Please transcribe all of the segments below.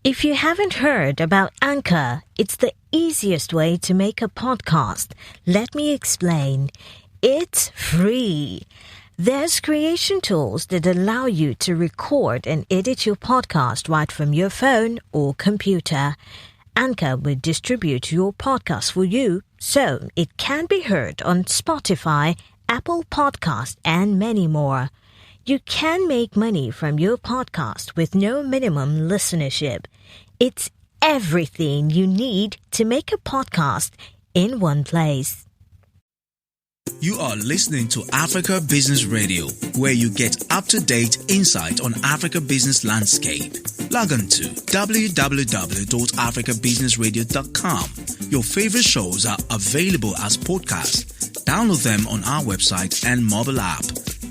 If you haven't heard about Anchor, it's the easiest way to make a podcast. Let me explain. It's free. There's creation tools that allow you to record and edit your podcast right from your phone or computer. Anchor will distribute your podcast for you, so it can be heard on Spotify, Apple Podcasts, and many more. You can make money from your podcast with no minimum listenership. It's everything you need to make a podcast in one place. You are listening to Africa Business Radio, where you get up-to-date insight on Africa business landscape. Log on to www.africabusinessradio.com. Your favorite shows are available as podcasts. Download them on our website and mobile app.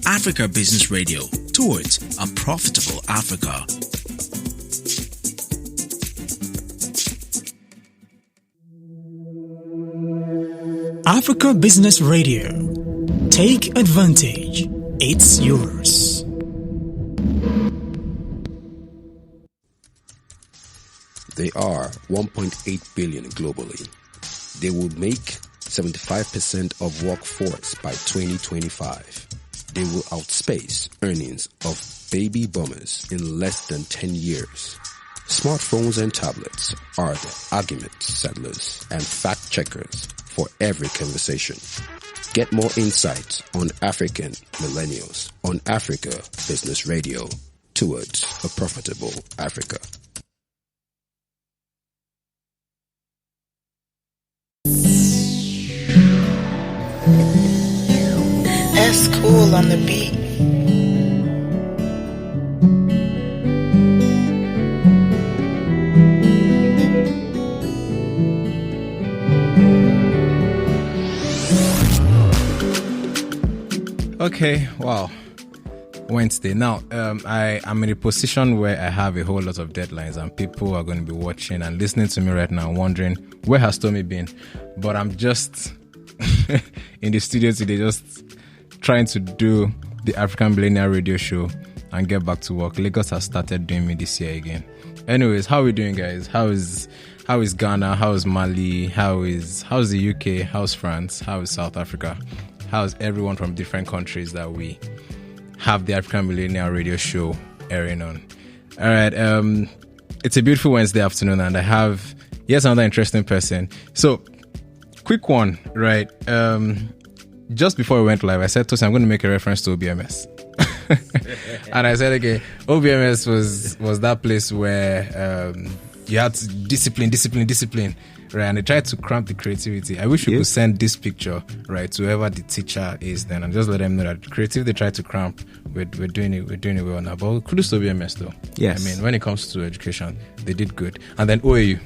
Africa Business Radio, towards a profitable Africa. Africa Business Radio. Take advantage. It's yours. They are 1.8 billion globally. They will make 75% of workforce by 2025. They will outspace earnings of baby boomers in less than 10 years. Smartphones and tablets are the argument settlers and fact checkers for every conversation. Get more insights on African millennials on Africa Business Radio, towards a profitable Africa. S Cool on the beat. Okay, wow. Wednesday. Now, I'm in a position where I have a whole lot of deadlines and people are going to be watching and listening to me right now wondering, where has Tommy been? But I'm just in the studio today, just trying to do the African Millennial Radio Show and get back to work. Lagos has started doing me this year again. Anyways, how are we doing, guys? How is Ghana? How is Mali? How's the UK? How's France? How is South Africa? How's everyone from different countries that we have the African Millennial Radio Show airing on? All right, it's a beautiful Wednesday afternoon, and I have yet another interesting person. So, quick one, right? Just before we went live, I said, Tosin, I'm going to make a reference to OBMS. And I said, okay, OBMS was that place where you had to discipline, right? And they tried to cramp the creativity. I wish we could send this picture, right, to whoever the teacher is then, and just let them know that creativity they tried to cramp, we're doing it well now. But kudos to OBMS though. Yes. I mean, when it comes to education, they did good. And then OAU.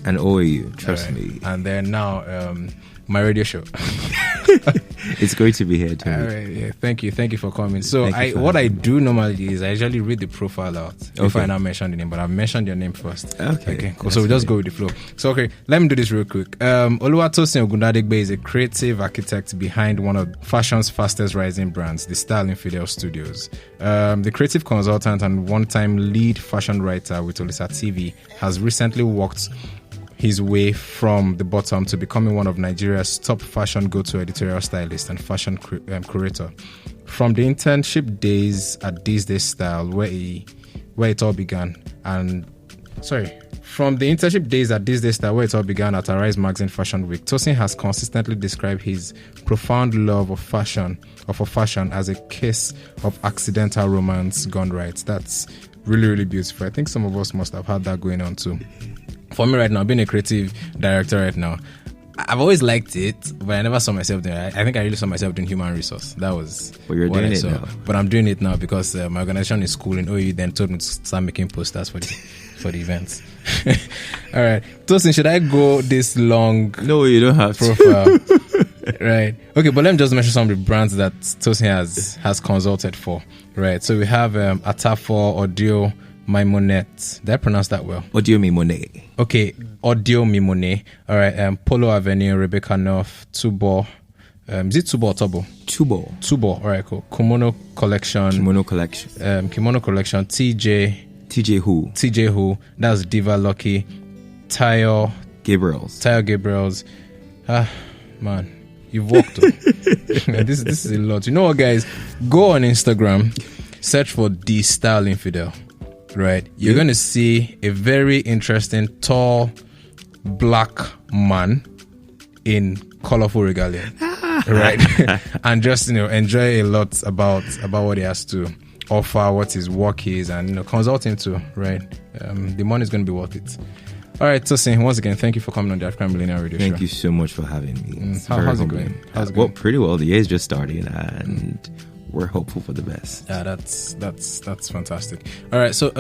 And OAU, trust me. And then now, my radio show. It's great to be here, Tony. All right, yeah, thank you for coming. So what I do normally is I usually read the profile out before I now mention the name, but I've mentioned your name first. Okay, cool. So we'll just go with the flow. So okay, let me do this real quick. Oluwatosin Ogundadegbe is a creative architect behind one of fashion's fastest rising brands, TheStyleInfideLStudios. The creative consultant and one-time lead fashion writer with OlisaTv has recently walked his way from the bottom to becoming one of Nigeria's top fashion go-to editorial stylist and fashion curator. From the internship days at Thisday Style, where it all began, at Arise Magazine Fashion Week, Tosin has consistently described his profound love of fashion as a case of accidental romance gone right. That's really, really beautiful. I think some of us must have had that going on too. For me right now, being a creative director right now, I've always liked it, but I never saw myself doing it. I think I really saw myself doing human resource. That was what you're doing it now. But I'm doing it now because my organization is cool, and OU then told me to start making posters for the events. All right, Tosin, should I go this long? No, you don't have profile. Right. Okay, but let me just mention some of the brands that Tosin has consulted for. Right. So we have Atafo, Odio Mimonet. Did I pronounce that well? Odio Mimonet. Okay, Odio Mimonet. All right. Polo Avenue, Rebecca Noff, TUBO. Is it TUBO or TUBO? TUBO. All right, cool. Kimono Kollection. Kimono Kollection. TJWHO. TJWHO. That's Diva Lucky. Tayor Gabriels. Man, you've walked on. This is a lot. You know what, guys? Go on Instagram, search for TheStyleInfidel. Right, you're going to see a very interesting, tall, black man in colorful regalia. Right, and just enjoy a lot about what he has to offer, what his work is, and consult him too. Right, the money is going to be worth it. All right, Tosin, once again, thank you for coming on the African Millennial Radio Show. Thank you so much for having me. How's it going? Well, pretty well. The year is just starting, and we're hopeful for the best. Yeah, that's fantastic. All right, so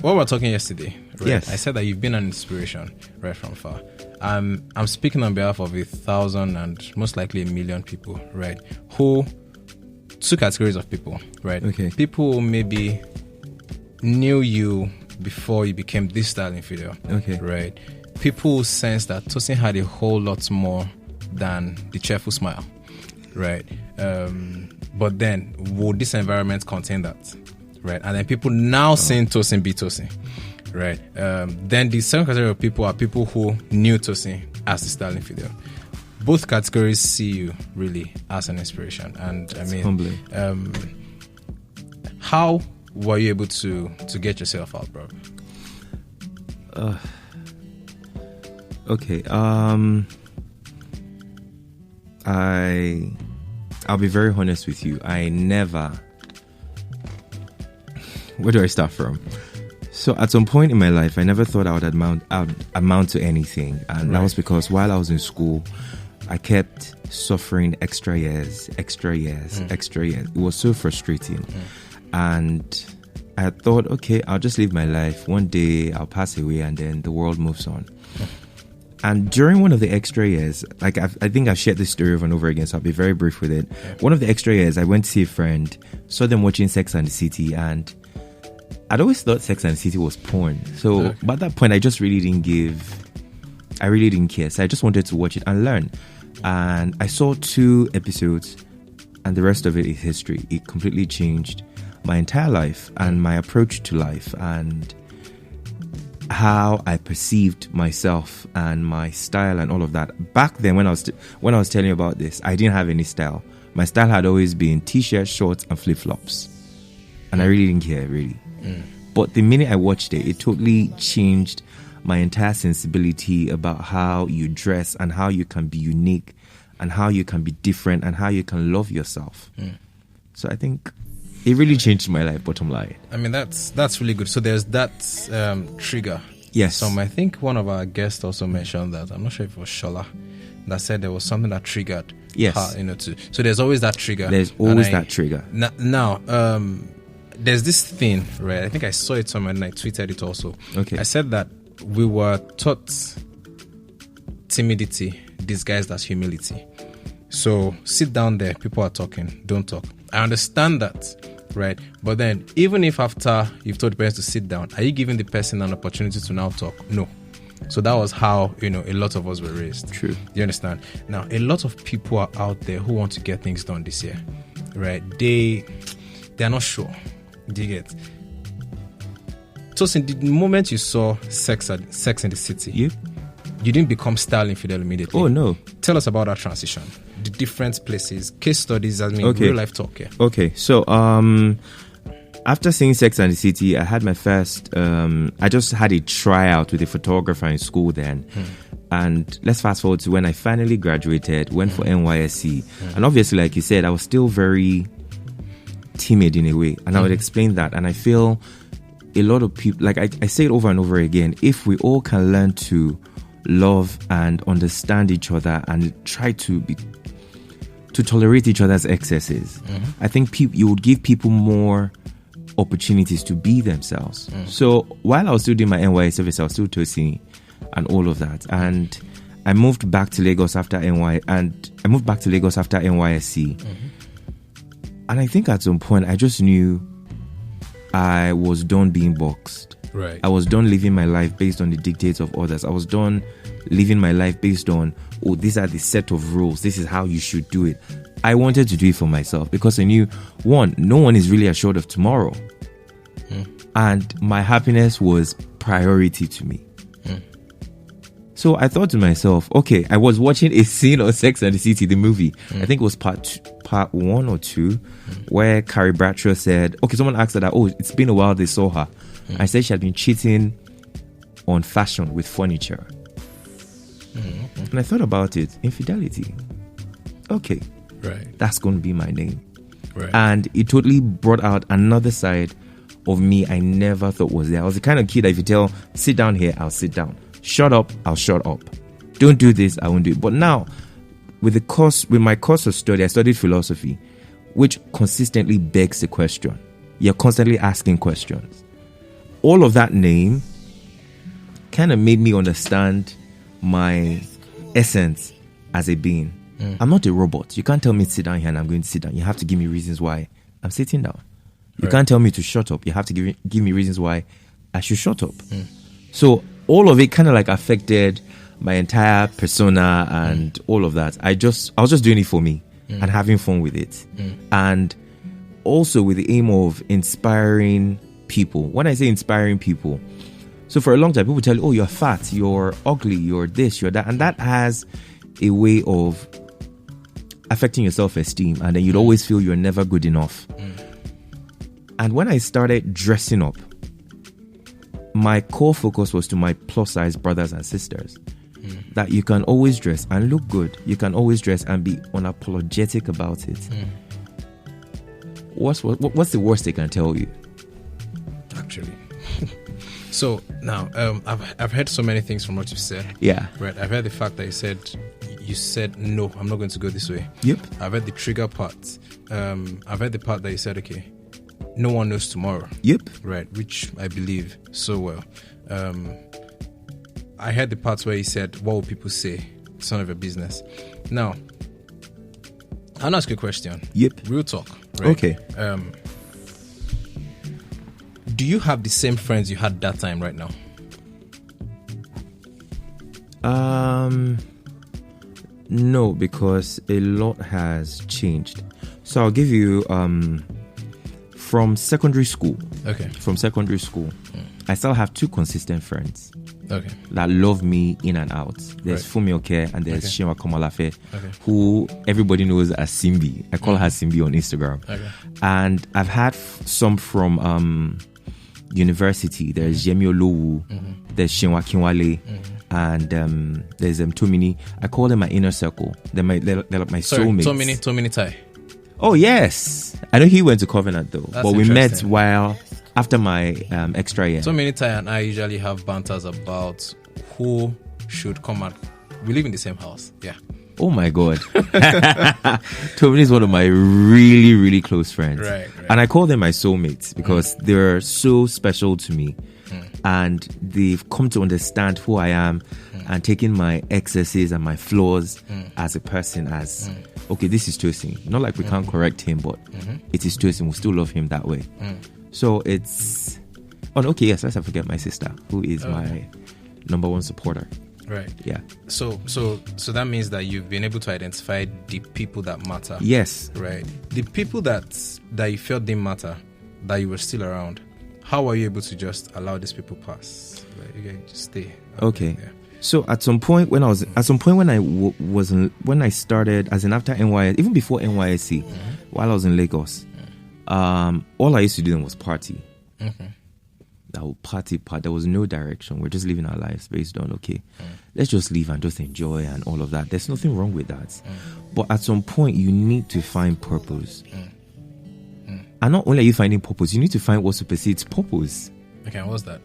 what we were talking yesterday, right? Yes. I said that you've been an inspiration right from far. I'm speaking on behalf of 1,000 and most likely 1 million people, right? Who, two categories of people, right? Okay. People who maybe knew you before you became this style infidel. Okay. Right. People sense that Tosin had a whole lot more than the cheerful smile. Right. But then would this environment contain that? Right. And then people now saying Tosin be Tosin. Right. Then the second category of people are people who knew Tosin as the style infidel. Both categories see you really as an inspiration. And I mean, humbling. How were you able to get yourself out, bro? Okay. I'll be very honest with you. I never. Where do I start from? So at some point in my life, I never thought I would amount to anything, and that was because while I was in school, I kept suffering extra years. It was so frustrating. And I thought, okay, I'll just live my life. One day I'll pass away and then the world moves on. And during one of the extra years, like I think I've shared this story over and over again, so I'll be very brief with it. One of the extra years, I went to see a friend, saw them watching Sex and the City, and I'd always thought Sex and the City was porn. So by that point, I really didn't care. So I just wanted to watch it and learn. And I saw 2 episodes, and the rest of it is history. It completely changed my entire life and my approach to life and how I perceived myself and my style and all of that. Back then, when I was telling you about this, I didn't have any style. My style had always been t-shirts, shorts, and flip-flops, and I really didn't care, really. But the minute I watched it, it totally changed my entire sensibility about how you dress and how you can be unique and how you can be different and how you can love yourself. So I think it really changed my life, bottom line. I mean, that's really good. So there's that trigger. Yes. I think one of our guests also mentioned that. I'm not sure if it was Shola that said there was something that triggered her, so there's always that trigger. There's always that trigger. Now, there's this thing, right? I think I saw it somewhere and I tweeted it also. Okay. I said that we were taught timidity disguised as humility. So sit down there, people are talking, don't talk. I understand that, right? But then, even if after you've told the person to sit down, are you giving the person an opportunity to now talk? No. So that was how, a lot of us were raised. True. You understand? Now, a lot of people are out there who want to get things done this year, right? They're not sure. Do you get? Tosin, the moment you saw Sex in the City, you didn't become style infidel immediately. Oh, no. Tell us about that transition. The different places, case studies, real life talk. Yeah. Okay, so after seeing Sex and the City, I had my first, I just had a tryout with a photographer in school then. And let's fast forward to when I finally graduated, went for NYSC. And obviously, like you said, I was still very timid in a way. And I would explain that. And I feel a lot of people, like I say it over and over again, if we all can learn to love and understand each other and try to tolerate each other's excesses, I think you would give people more opportunities to be themselves. So while I was still doing my NYSC service, I was still Tosin and all of that, and I moved back to Lagos after NYSC. And I think at some point I just knew I was done being boxed. Right. I was done living my life based on the dictates of others. I was done living my life based on, these are the set of rules. This is how you should do it. I wanted to do it for myself because I knew, one, no one is really assured of tomorrow. And my happiness was priority to me. So I thought to myself, okay, I was watching a scene of Sex and the City, the movie. I think it was part 1 or 2, where Carrie Bradshaw said, okay, someone asked her that, oh, it's been a while they saw her. I said she had been cheating on fashion with furniture. And I thought about it, infidelity. Okay, Right. that's going to be my name. Right. And it totally brought out another side of me I never thought was there. I was the kind of kid that if you tell, sit down here, I'll sit down. Shut up, I'll shut up. Don't do this, I won't do it. But now, with my course of study, I studied philosophy, which consistently begs the question. You're constantly asking questions. All of that name kind of made me understand my essence as a being. I'm not a robot. You can't tell me to sit down here and I'm going to sit down. You have to give me reasons why I'm sitting down. You can't tell me to shut up. You have to give me reasons why I should shut up. So all of it kind of like affected my entire persona and all of that. I was just doing it for me and having fun with it. And also with the aim of inspiring people. When I say inspiring people, so for a long time, people tell you, oh, you're fat, you're ugly, you're this, you're that. And that has a way of affecting your self-esteem. And then you'd always feel you're never good enough. And when I started dressing up, my core focus was to my plus-size brothers and sisters. That you can always dress and look good. You can always dress and be unapologetic about it. What's the worst they can tell you? Actually. So now, I've heard so many things from what you've said. Yeah. Right. I've heard the fact that you said no, I'm not going to go this way. Yep. I've heard the trigger part. I've heard the part that you said, okay, no one knows tomorrow. Yep. Right, which I believe so well. I heard the parts where he said, what will people say? It's none of your business. Now, I'll ask you a question. Yep. Real talk. Right? Okay. Do you have the same friends you had that time right now? No, because a lot has changed. So I'll give you from secondary school. Okay. From secondary school, I still have 2 consistent friends. Okay. That love me in and out. There's Fumi Oke and there's Shinwa Komalafe, who everybody knows as Simbi. I call her Simbi on Instagram. Okay. And I've had some from university. There's Yemi Olowu, there's Shinwa Kinwale, and there's Tomini. I call them my inner circle. They're like my soulmates. Tomini Tai. Oh yes, I know he went to Covenant though, That's but we met after my extra year. So many Tai and I usually have banters about who should come out. We live in the same house. Yeah. Oh my God. Tosin is one of my really, really close friends. Right. And I call them my soulmates because they're so special to me. And they've come to understand who I am and taking my excesses and my flaws as a person as, okay, this is Tosin. Not like we can't correct him, but it is Tosin. We still love him that way. So it's... Oh, okay, yes, let's not forget my sister, who is my number 1 supporter. Right. Yeah. So that means that you've been able to identify the people that matter. Yes. Right. The people that you felt didn't matter, that you were still around, how were you able to just allow these people pass? Like, you can just stay. Okay. Yeah. So at some point when I started, as in after NYSC, even before NYSC, while I was in Lagos, all I used to do then was party. That would party. There was no direction. We're just living our lives based on, okay, let's just live and just enjoy and all of that. There's nothing wrong with that. But at some point, you need to find purpose. And not only are you finding purpose, you need to find what supersedes purpose. Okay, what's that?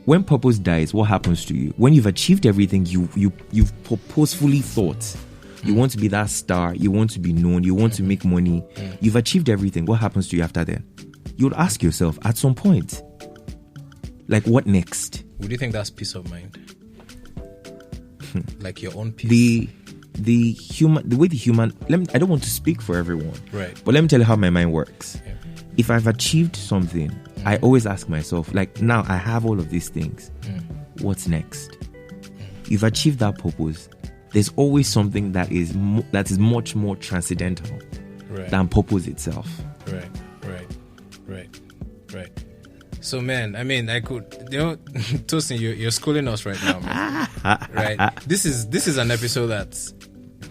When purpose dies, what happens to you? When you've achieved everything you've purposefully thought, you want to be that star, you want to be known, you want to make money, you've achieved everything, what happens to you after then? You would ask yourself at some point, like, what next? Would you think that's peace of mind? Like your own peace? The way the human, I don't want to speak for everyone, right? But let me tell you how my mind works. Yeah. If I've achieved something, I always ask myself, like, now I have all of these things. What's next? You've achieved that purpose. There's always something that is much more transcendental than purpose itself. Right. Right. So, man, I mean, I could, Tosin, you're schooling us right now, man. Right? This is an episode that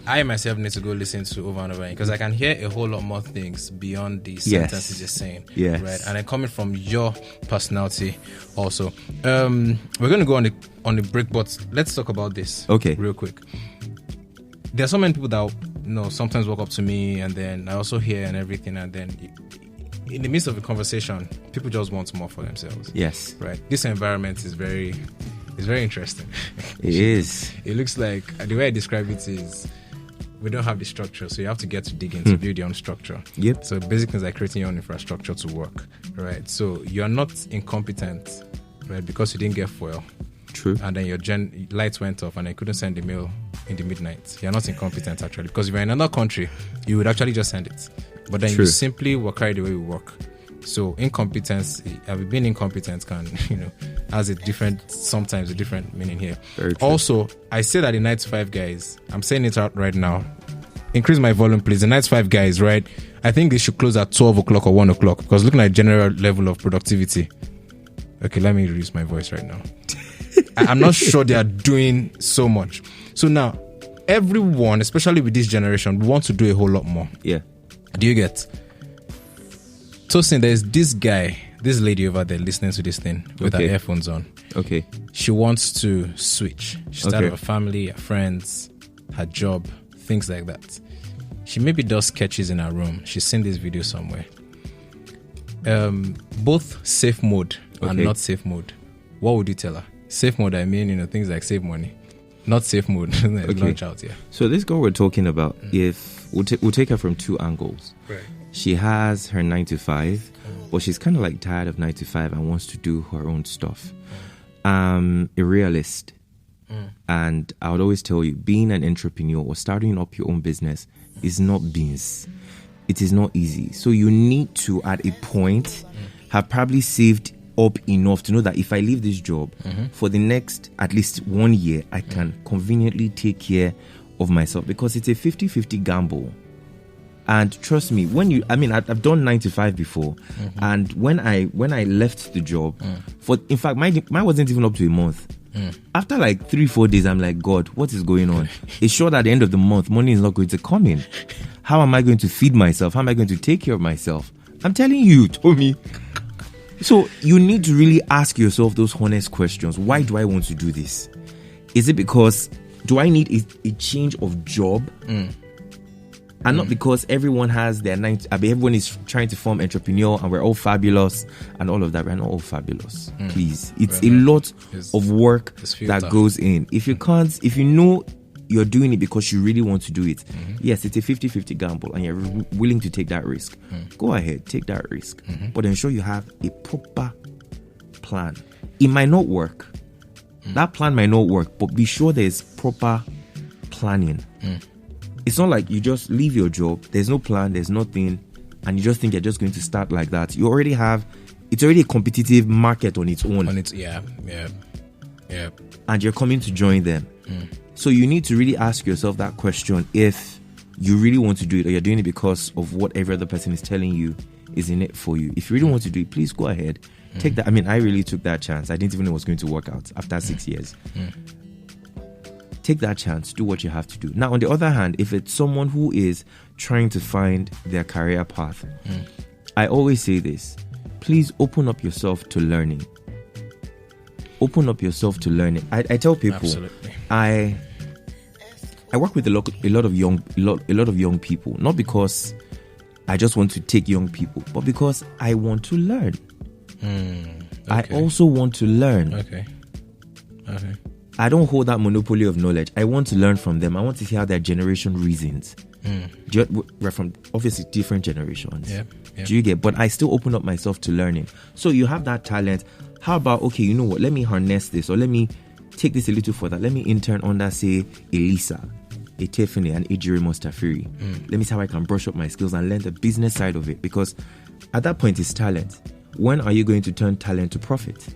I myself need to go listen to over and over again because I can hear a whole lot more things beyond the sentences you're saying. Yes. Right? And then coming from your personality also. We're going to go on the break, but let's talk about this. Okay. Real quick. There are so many people that sometimes walk up to me, and then I also hear and everything, and then in the midst of a conversation, people just want more for themselves. Yes. Right. This environment is very interesting. It is. It looks like the way I describe it is we don't have the structure, so you have to get to dig in to build your own structure. Yep. So basic things like creating your own infrastructure to work. Right. So you're not incompetent, right? Because you didn't get fuel. True. And then your lights went off and I couldn't send the mail in the midnight. You're not incompetent actually, because if you're in another country, you would actually just send it. But then you simply were carried away with work. So incompetence, being incompetent can, has sometimes a different meaning here. Very true. Also, I say that the 9 to 5 guys, I'm saying it out right now. Increase my volume, please. The 9 to 5 guys, right? I think they should close at 12 o'clock or 1 o'clock because looking at general level of productivity. Okay, let me reduce my voice right now. I'm not sure they are doing so much. So now, everyone, especially with this generation, wants to do a whole lot more. Yeah. Do you get? Tosin, there's this lady over there listening to this thing with her earphones on. Okay. She wants to switch. She's tired of her family, her friends, her job, things like that. She maybe does sketches in her room. She's seen this video somewhere. Both safe mode and not safe mode. What would you tell her? Safe mode, I mean, things like save money. Not safe mode. Launch out, yeah. So this girl we're talking about, if we'll take her from two angles. Right. She has her 9 to 5, but she's kind of like tired of 9 to 5 and wants to do her own stuff. A realist. And I would always tell you, being an entrepreneur or starting up your own business is not beans. It is not easy. So you need to, at a point, have probably saved up enough to know that if I leave this job for the next at least 1 year, I can conveniently take care of myself, because it's a 50-50 gamble. And trust me, I've done 9 to 5 before, and when I left the job, in fact, mine wasn't even up to a month. After like 3-4 days, I'm like, God, what is going on? It's sure that at the end of the month, money is not going to come in. How am I going to feed myself? How am I going to take care of myself? I'm telling you, Tommy. So you need to really ask yourself those honest questions. Why do I want to do this? Is it because do I need a change of job? And not because everyone has their everyone is trying to form entrepreneur and we're all fabulous and all of that. We're not all fabulous. Please. It's a lot of work that goes in. If you know you're doing it because you really want to do it, yes, it's a 50-50 gamble and you're willing to take that risk. Go ahead, take that risk. But ensure you have a proper plan. It might not work. That plan might not work, but be sure there's proper planning. It's not like you just leave your job, there's no plan, there's nothing, and you just think you're just going to start like that. It's already a competitive market on its own. Yeah. And you're coming to join them. So you need to really ask yourself that question if you really want to do it, or you're doing it because of what every other person is telling you is in it for you. If you really want to do it, please go ahead. Take that. I really took that chance. I didn't even know it was going to work out after 6 years. Take that chance. Do what you have to do. Now, on the other hand, if it's someone who is trying to find their career path, I always say this. Please open up yourself to learning. Open up yourself to learning. I tell people, absolutely. I work with a lot of young people, not because I just want to take young people, but because I want to learn. I also want to learn. Okay. I don't hold that monopoly of knowledge. I want to learn from them. I want to hear their generation reasons. We're from obviously different generations. Yeah. Do you get? But I still open up myself to learning. So you have that talent. How about, okay, you know what? Let me harness this, or let me take this a little further. Let me intern under, say, a Lisa, a Tiffany, and Ejiri Mustafiri. Let me see how I can brush up my skills and learn the business side of it. Because at that point, it's talent. When are you going to turn talent to profit?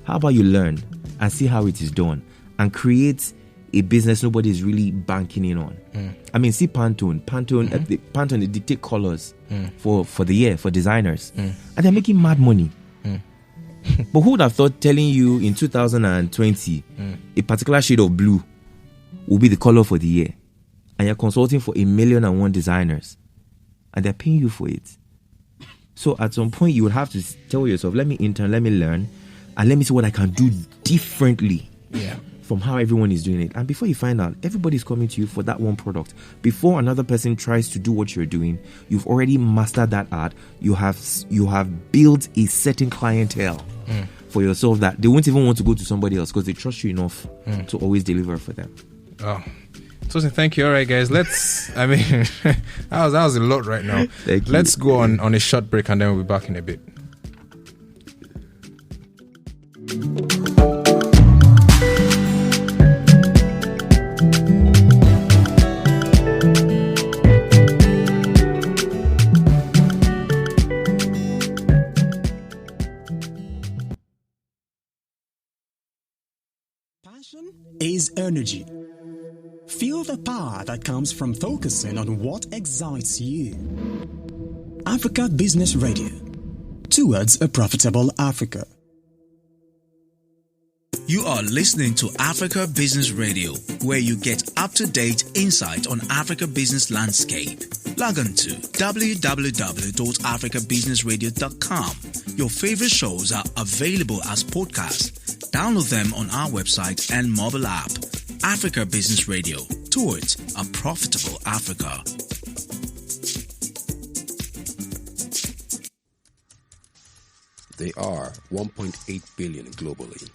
How about you learn and see how it is done and create a business nobody is really banking in on? See Pantone, they dictate colors for the year, for designers. And they're making mad money. But who would have thought telling you in 2020 a particular shade of blue will be the color for the year, and you're consulting for 1,000,001 designers, and they're paying you for it? So at some point, you would have to tell yourself, let me intern, let me learn, and let me see what I can do differently from how everyone is doing it. And before you find out, everybody's coming to you for that one product. Before another person tries to do what you're doing, you've already mastered that art. You have built a certain clientele for yourself that they won't even want to go to somebody else because they trust you enough to always deliver for them. Oh, Tosin, thank you. All right, guys, that was a lot right now. Let's go on a short break and then we'll be back in a bit. Passion is energy. Feel the power that comes from focusing on what excites you. Africa Business Radio, towards a profitable Africa. You are listening to Africa Business Radio, where you get up-to-date insight on Africa business landscape. Log on to www.africabusinessradio.com. Your favorite shows are available as podcasts. Download them on our website and mobile app. Africa Business Radio, towards a profitable Africa. They are 1.8 billion globally.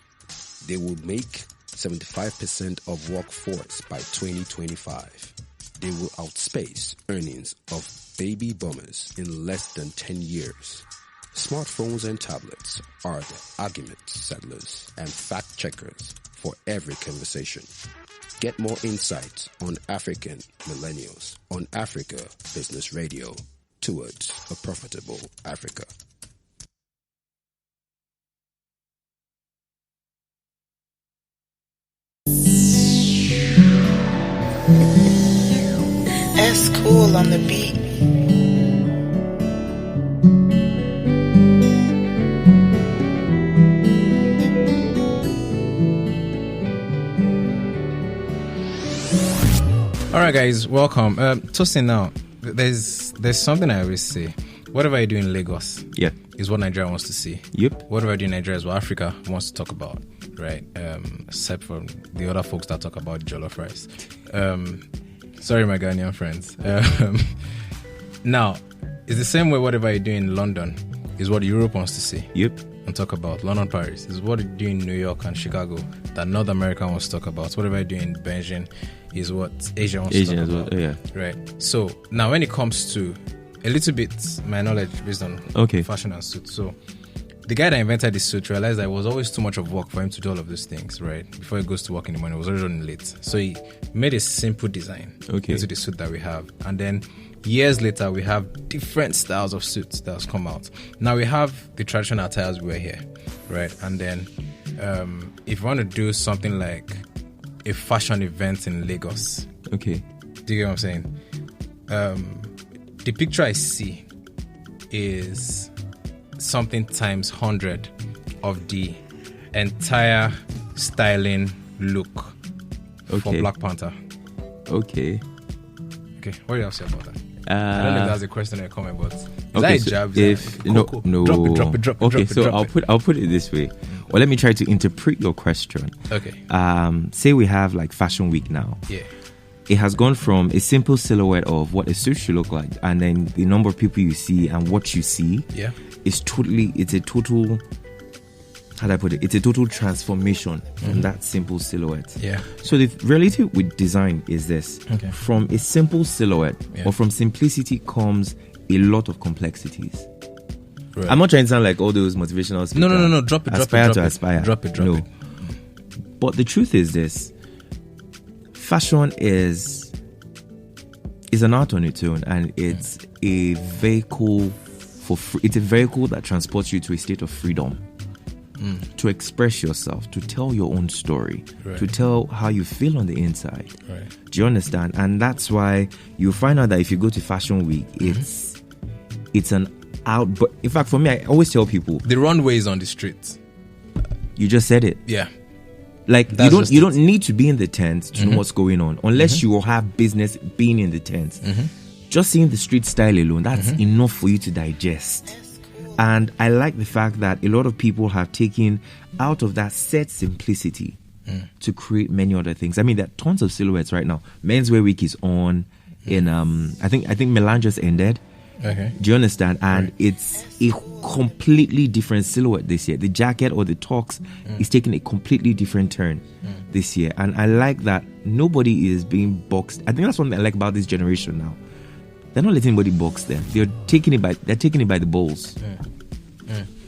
They will make 75% of workforce by 2025. They will outspace earnings of baby boomers in less than 10 years. Smartphones and tablets are the argument settlers and fact checkers for every conversation. Get more insights on African millennials on Africa Business Radio, towards a profitable Africa. That's cool on the beat. All right, guys, welcome. Tosin, now, there's something I always say. Whatever you do in Lagos is what Nigeria wants to see. Whatever you do in Nigeria is what Africa wants to talk about, right? Except for the other folks that talk about jollof rice. Sorry, my Ghanaian friends. Now, it's the same way whatever you do in London is what Europe wants to see. And talk about. London, Paris is what you do in New York and Chicago that North America wants to talk about. Whatever you do in Beijing is what Asia wants to talk about. Right. So now when it comes to a little bit my knowledge based on fashion and suit. So the guy that invented this suit realized that it was always too much of work for him to do all of those things, right? Before he goes to work in the morning, it was already running late. So he made a simple design into the suit that we have. And then years later, we have different styles of suits that has come out. Now we have the traditional attires we wear here, right? And then if you want to do something like a fashion event in Lagos, do you get what I'm saying? The picture I see is something times 100 of the entire styling look for Black Panther. Okay, what do you have to say about that? I don't know if that's a question or a comment, but is that a jab? No. Drop it. I'll put it this way. Well, let me try to interpret your question. Say we have like Fashion Week now. It has gone from a simple silhouette of what a suit should look like, and then the number of people you see and what you see it's a total, how do I put it? It's a total transformation from that simple silhouette. So the reality with design is this. From a simple silhouette or from simplicity comes a lot of complexities. I'm not trying to sound like all those motivational speakers. No. Drop it. But the truth is this. Fashion is an art on its own, and it's a vehicle it's a vehicle that transports you to a state of freedom. To express yourself, to tell your own story, to tell how you feel on the inside. Do you understand? And that's why you find out that if you go to Fashion Week, it's an out. But in fact, for me, I always tell people the runway is on the streets. You just said it. Yeah. Like you don't need to be in the tent to know what's going on unless you will have business being in the tent. Just seeing the street style alone, that's enough for you to digest. And I like the fact that a lot of people have taken out of that set simplicity to create many other things. I mean, there are tons of silhouettes right now. Menswear Week is on. In I think Milan just ended. Okay. Do you understand? And it's a completely different silhouette this year. The jacket or the tux is taking a completely different turn this year. And I like that nobody is being boxed. I think that's one thing I like about this generation now. They're not letting anybody box them. They're taking it by the balls.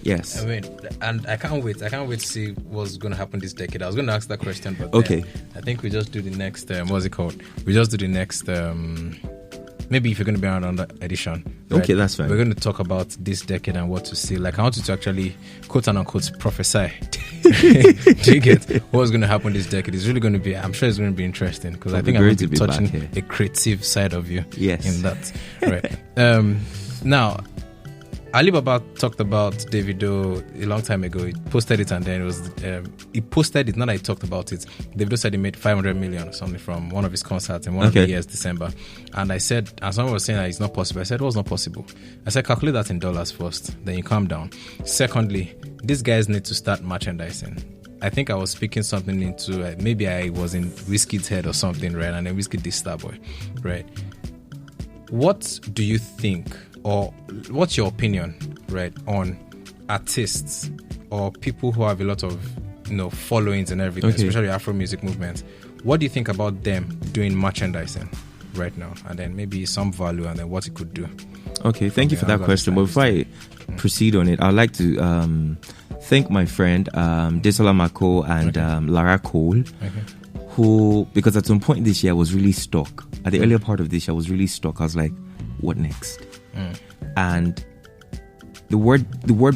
Yes. I mean, and I can't wait. I can't wait to see what's going to happen this decade. I was going to ask that question, but okay. I think we just do the next. What's it called? We just do the next. Maybe if you're going to be around that edition. Right? Okay, that's fine. We're going to talk about this decade and what to see. Like, I want you to actually, quote unquote, prophesy. Do you get what's going to happen this decade? It's really going to be, I'm sure it's going to be interesting because I think I'm going to be touching a creative side of you in that. Right. Now, Alibaba talked about Davido a long time ago. He posted it and then it was he posted it, not that he talked about it. Davido said he made 500 million or something from one of his concerts in one of the years, December. And I said, and someone was saying that it's not possible. I said, what's not possible? I said, calculate that in dollars first, then you calm down. Secondly, these guys need to start merchandising. I think I was speaking something into, maybe I was in Wizkid's head or something, right? And then Wizkid did Starboy, right? What do you think, or what's your opinion, right, on artists or people who have a lot of, followings and everything, especially Afro music movement? What do you think about them doing merchandising right now, and then maybe some value, and then what it could do? Okay, thank you for that question. But before I proceed on it, I'd like to thank my friend Desola Mako and Lara Cole, who, because at some point this year I was really stuck. At the earlier part of this year I was really stuck. I was like, what next? And the word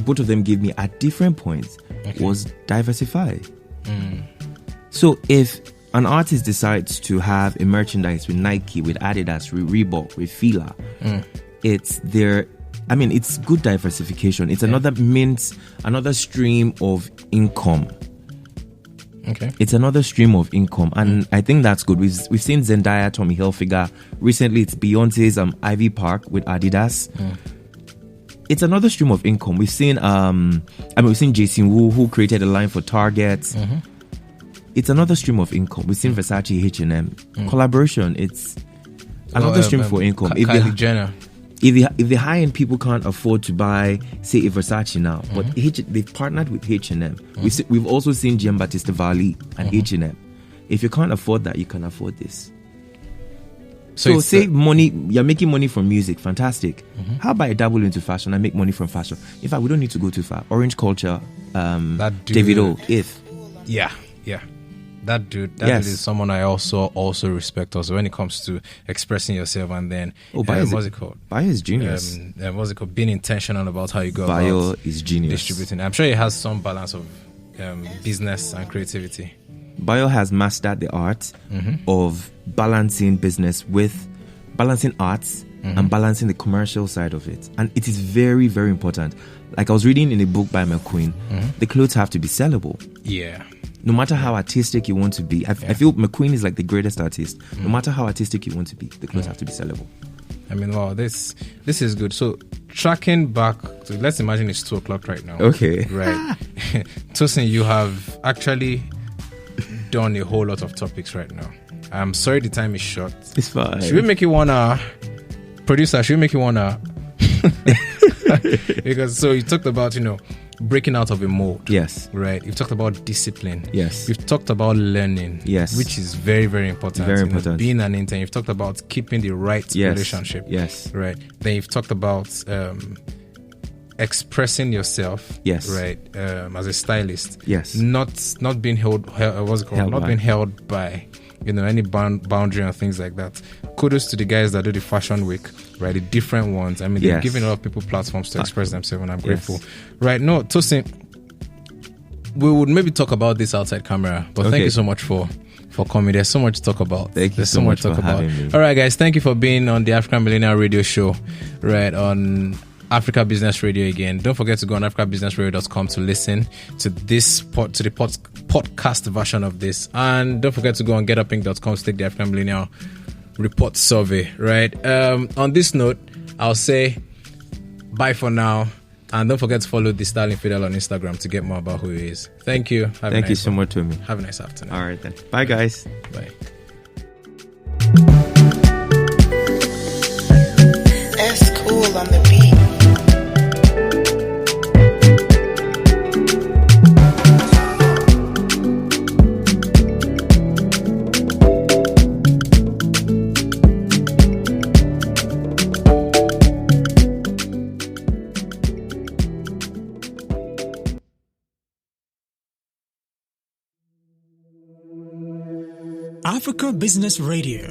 both of them gave me at different points was diversify. So if an artist decides to have a merchandise with Nike, with Adidas, with Reebok, with Fila, it's good diversification. It's another stream of income. Okay. It's another stream of income, and I think that's good. We've seen Zendaya, Tommy Hilfiger. Recently, it's Beyonce's Ivy Park with Adidas. It's another stream of income. We've seen we've seen Jason Wu, who created a line for Target. It's another stream of income. We've seen Versace, H&M collaboration. It's another stream for income. Kylie Jenner. If the high-end people can't afford to buy, say, a Versace now, but they've partnered with H&M. We've also seen Giambattista Valli and H&M. If you can't afford that, you can afford this. So save money. You're making money from music. Fantastic. How about I dabble into fashion and make money from fashion? In fact, we don't need to go too far. Orange Culture, Davido, Yeah. That dude is someone I also respect also when it comes to expressing yourself, and then what's it called? Bayo is genius. What's it called? Being intentional about how you go Bayo about is genius. Distributing. I'm sure he has some balance of business and creativity. Bayo has mastered the art of balancing business with balancing arts and balancing the commercial side of it. And it is very, very important. Like I was reading in a book by McQueen, the clothes have to be sellable. Yeah. No matter how artistic you want to be, I feel McQueen is like the greatest artist. No matter how artistic you want to be, the clothes have to be sellable. I mean, wow, this is good. So tracking back, so let's imagine it's 2:00 right now. Okay. Right. Tosin, you have actually done a whole lot of topics right now. I'm sorry the time is short. It's fine. Should we make it 1 hour? Producer, should we make it 1 hour? Because so you talked about, breaking out of a mold. Yes. Right. You've talked about discipline. Yes. You've talked about learning. Yes. Which is very, very important. Very important. Being an intern. You've talked about keeping the right relationship. Yes. Right. Then you've talked about expressing yourself. Yes. Right. As a stylist. Yes. Not being held not being held by any boundary and things like that. Kudos to the guys that do the fashion week, right? The different ones. I mean, they're giving a lot of people platforms to express themselves, and I'm grateful. Right. No, Tosin, we would maybe talk about this outside camera, but thank you so much for coming. There's so much to talk about. There's so much to talk about. All right, guys, thank you for being on the African Millennial Radio Show, right, on Africa Business Radio again. Don't forget to go on africabusinessradio.com to listen to this podcast version of this. And don't forget to go on getupinc.com to take the African Millennial Report Survey, right? On this note, I'll say bye for now. And don't forget to follow The Style Infidel on Instagram to get more about who he is. Thank you. Thank you so much, Tomi. Have a nice afternoon. All right, then. Bye, guys. Bye. Cool on the beat. Africa Business Radio.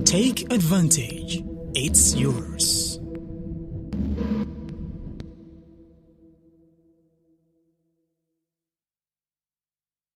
Take advantage. It's yours.